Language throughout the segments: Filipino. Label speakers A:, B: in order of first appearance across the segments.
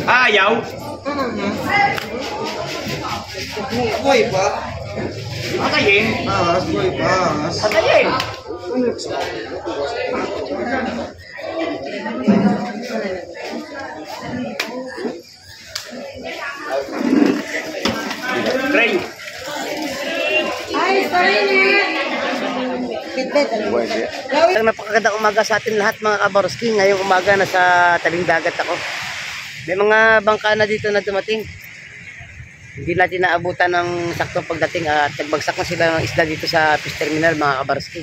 A: Ayaw.
B: Boy pa?
A: Patayin.
B: Boy pa.
A: Patayin. Gray.
C: Ay, sorry na.
D: Napakagandang umaga sa atin lahat mga kabaroski. Ngayong umaga nasa tabing dagat ako. May mga bangka na dito na dumating. Hindi natin naabutan ng saktong pagdating at nagbagsak na sila ng isla dito sa fish terminal mga kabaroski.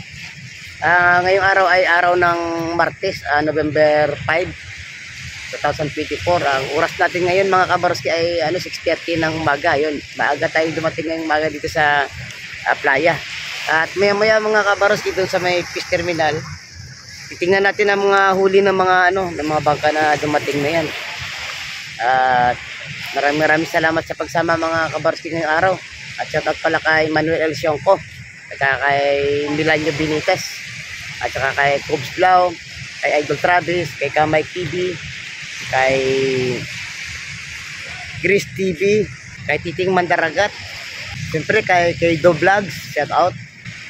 D: Ngayong araw ay araw ng Martes, November 5, 2024. Ang oras natin ngayon mga kabaroski ay 6:30 ng umaga. Yun, maaga tayong dumating ngayong umaga dito sa playa. At maya-maya mga kabaroski doon sa may fish terminal, titingnan natin ang mga huli ng mga ng mga bangka na dumating na yan. At maraming salamat sa pagsama mga kabaroski ngayong araw. At shout out pala kay Manuel El Sionco, at kay Milanio Benitez, at saka kay Cubs Blau, kay Idol Travis, kay Kamay TV, kay Gris TV, kay Titing Mandaragat, siyempre kay Do Vlogs, shout out.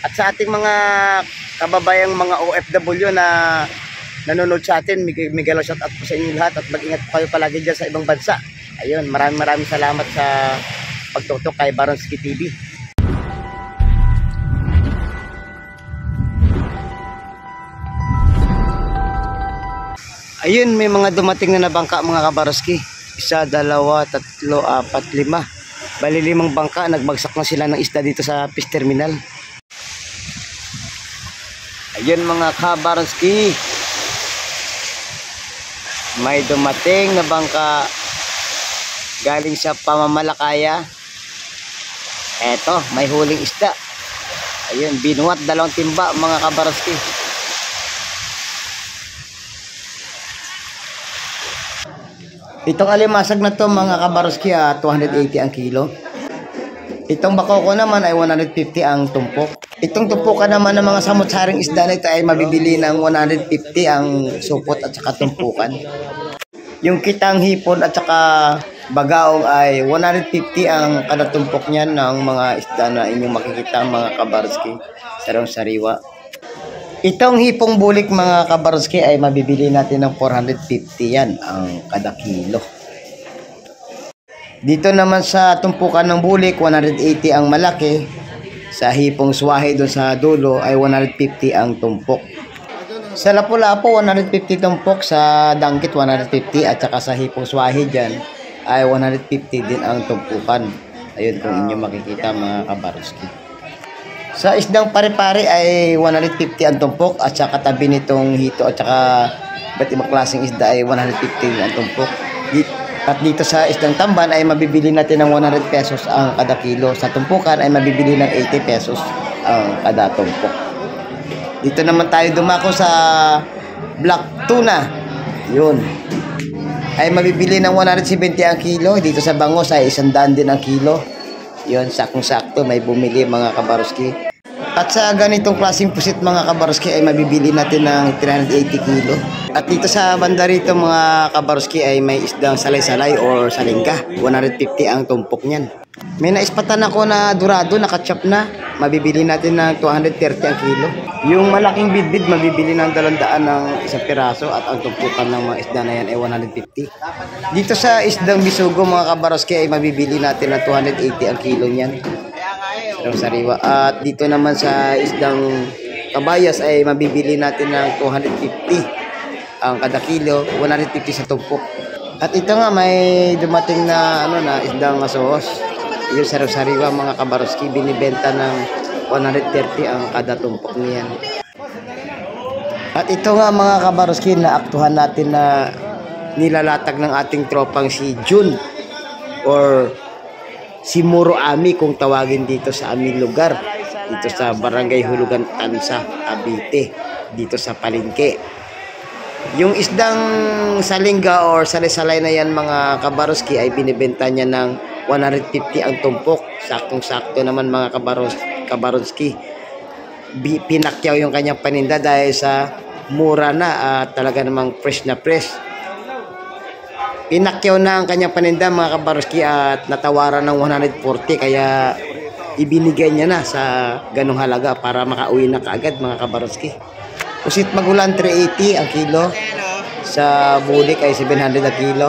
D: At sa ating mga kababayang mga OFW na nanonood sa atin, miguel shout out po sa inyo lahat at mag-ingat po kayo palagi dyan sa ibang bansa. Ayun, maraming salamat sa pagtutok kay Baronski TV. Ayun, may mga dumating na bangka mga kabaroski. 1, 2, 3, 4, 5. Bali 5 bangka, nagbagsak na sila ng isda dito sa fish terminal. Ayun mga kabaroski, may dumating na bangka galing sa pamamalakaya. Eto, may huling isda. Ayun, binuhat 2 timba mga kabaroski. Itong alimasag na to mga kabaroski 280 ang kilo. Itong bakoko naman ay 150 ang tumpok. Itong tumpukan naman ng mga samot-saring isda na ito ay mabibili ng 150 ang supot at saka tumpukan. Yung kitang hipon at saka bagaong ay 150 ang kada tumpok niyan ng mga isda na inyong makikita mga kabaroski sa sariwa. Itong hipong bulik mga kabaroski ay mabibili natin ng 450 yan ang kada kilo. Dito naman sa tumpukan ng bulik 180 ang malaki. Sa hipong swahe doon sa dulo ay 150 ang tumpok. Sa lapu-lapu 150 tumpok, sa dangkit 150 at saka sa hipong swahe dyan ay 150 din ang tumpukan. Ayun kung inyo makikita mga kabaroski. Sa isdang pare-pare ay 150 ang tumpok at saka tabi nitong hito at saka ba't ibang klaseng isda ay 150 ang tumpok. At dito sa isdang tamban ay mabibili natin ng 100 pesos ang kada kilo. Sa tumpukan ay mabibili ng 80 pesos ang kada tumpok. Dito naman tayo dumako sa black tuna. Yun. Ay mabibili ng 170 ang kilo. Dito sa bangos ay 100 din ang kilo. Yun, sakong-sakto may bumili mga kabaroski. At sa ganitong klaseng pusit mga kabaroski ay mabibili natin ng 380 kilo. At dito sa banda rito mga kabaroski ay may isdang salay-salay or salingga. 150 ang tumpok niyan. May naispatan ako na dorado, nakachop na. Mabibili natin ng 230 ang kilo. Yung malaking bidbid mabibili ng 200 ng isang piraso at ang tumpukan ng mga isda na yan ay 150. Dito sa isdang bisugo mga kabaroski ay mabibili natin ng 280 ang kilo niyan. Sariwa. At dito naman sa isdang kabayas ay mabibili natin ng 250 ang kada kilo, 150 sa tumpok. At ito nga may dumating na na isdang asohos. Yung sariwa mga kabaroski binibenta ng 130 ang kada tumpok niyan. At ito nga mga kabaroski na aktuhan natin na nilalatag ng ating tropang si Jun or si Muro Ami kung tawagin dito sa aming lugar, dito sa Barangay Hulugan Tansa, Cavite, dito sa Palengke. Yung isdang salingga or salay-salay na yan mga kabaroski ay binibenta niya ng 150 ang tumpok. Saktong-sakto naman mga kabaroski. Pinakyaw yung kanyang paninda dahil sa mura na at talaga namang fresh na fresh. pinakyaw na ang kanyang paninda mga kabaroski at natawaran ng 140 kaya ibinigay niya na sa ganong halaga para makauwi na kaagad mga kabaroski. Pusit Magulan 380 ang kilo. Sa bulik ay 700 ang kilo.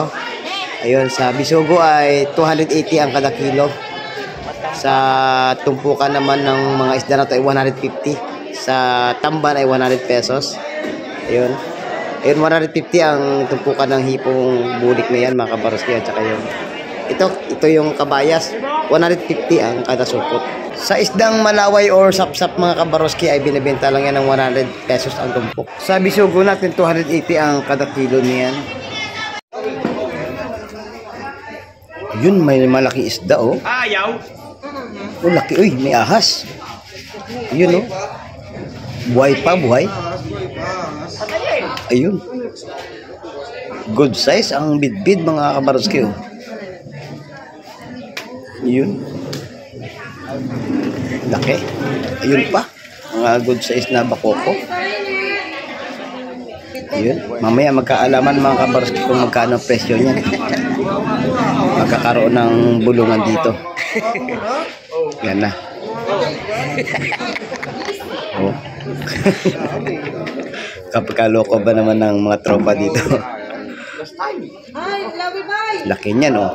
D: Ayun, sa Bisugo ay 280 ang kada kilo. Sa tumpukan naman ng mga isda na ito ay 150. Sa tamban ay 100 pesos. Ayun. Ayun, 150 ang tumpukan ng hipong bulik na yan mga kabaroski at saka yun. Ito yung kabayas, 150 ang kada supot. Sa isdang malaway or sapsap mga kabaroski ay binibenta lang yan ng 100 pesos ang tumpok. Sa Bisugo natin 280 ang kada kilo niyan. Yun, may malaki isda oh.
A: Ayaw.
D: Oh, laki. Uy, may ahas. Yun oh. Buhay pa, buhay. Ayun. Good size ang bidbid mga kabaroski oh. Yun. Laki. Ayun pa. Mga good size na bakoko. Ayun. Mamaya magkaalaman mga kabaroski kung magkano presyo niyan. Magkakaroon ng bulungan dito. Yan na. Oh. Kapagkaloko ba naman ng mga tropa dito? Laki niyan oh.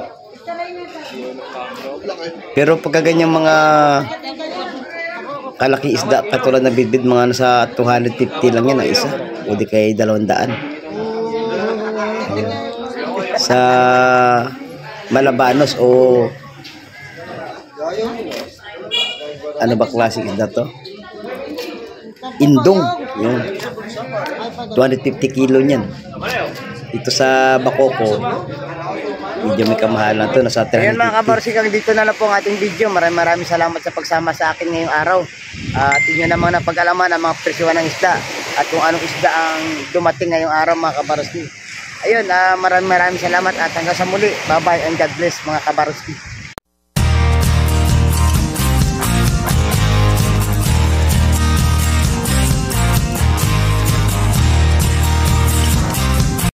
D: Pero pagka ganyang mga kalaki isda katulad na bidbid mga nasa 250 lang yan ang isa o di kay 200. Sa Malabanos o ano ba klaseng isda to? Indong yun. 250 kilo niyan. Ito sa Bakoko medyo may kamahalan to, nasa 350. Ayun mga kabaroski, dito na lang po ang ating video. Maraming salamat sa pagsama sa akin ngayong araw. At inyo namang napag-alaman ang mga presyohan ng isda at kung anong isda ang dumating ngayong araw mga kabaroski. Ayun, maraming salamat at hanggang sa muli. Bye bye and God bless mga kabaroski.